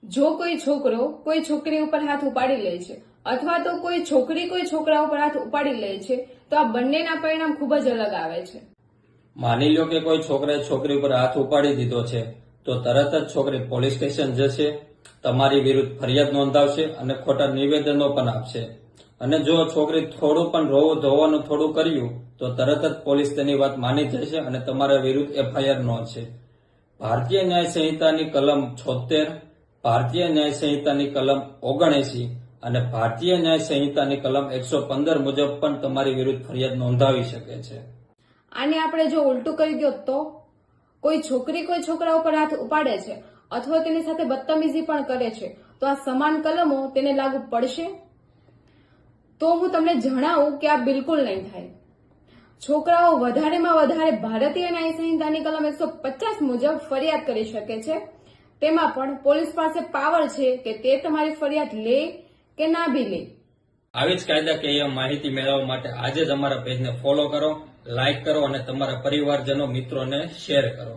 જો કોઈ છોકરો કોઈ છોકરી ઉપર હાથ ઉપાડી લે છે અથવા તો કોઈ છોકરી કોઈ છોકરા ઉપર હાથ ઉપાડી લે છે તો આ બંનેના પરિણામ ખૂબ જ અલગ આવે છે. માની લો કે કોઈ છોકરાએ છોકરી ઉપર હાથ ઉપાડી દીધો છે તો તરત જ છોકરી પોલીસ સ્ટેશન જશે, તમારી વિરુદ્ધ ફરિયાદ નોંધાવશે અને ખોટા નિવેદનો પણ આપશે. અને જો છોકરી થોડું પણ રોવું ધોવાનું થોડું કર્યું તો તરત જ પોલીસ તેની વાત માની જશે અને તમારા વિરુદ્ધ FIR નોંધશે. ભારતીય ન્યાય સંહિતાની કલમ 76, ભારતીય ન્યાય સંહિતાની કલમ 79 અને ભારતીય ન્યાય સંહિતાની કલમ 115 મુજબ પણ તમારી વિરુદ્ધ ફરિયાદ નોંધાવી શકે છે. આને આપણે જો ઉલટું કરી દો તો કોઈ છોકરી કોઈ છોકરા ઉપર હાથ ઉપાડે છે અથવા તેની સાથે બદતમીઝી પણ કરે છે તો આ સમાન કલમો તેને લાગુ પડશે? તો હું તમને જણાવું કે આ બિલકુલ નહીં થાય. છોકરાઓ વધારેમાં વધારે ભારતીય ન્યાય સંહિતાની કલમ 150 મુજબ ફરિયાદ કરી શકે છે. તેમાં પણ પોલીસ પાસે પાવર છે કે તે તમારી ફરિયાદ લે કે ના બી લે. આવી જ કાયદાકીય માહિતી મેળવવા માટે આજે જ અમારા પેજને ફોલો કરો, લાઇક કરો અને તમારા પરિવારજનો મિત્રોને શેર કરો.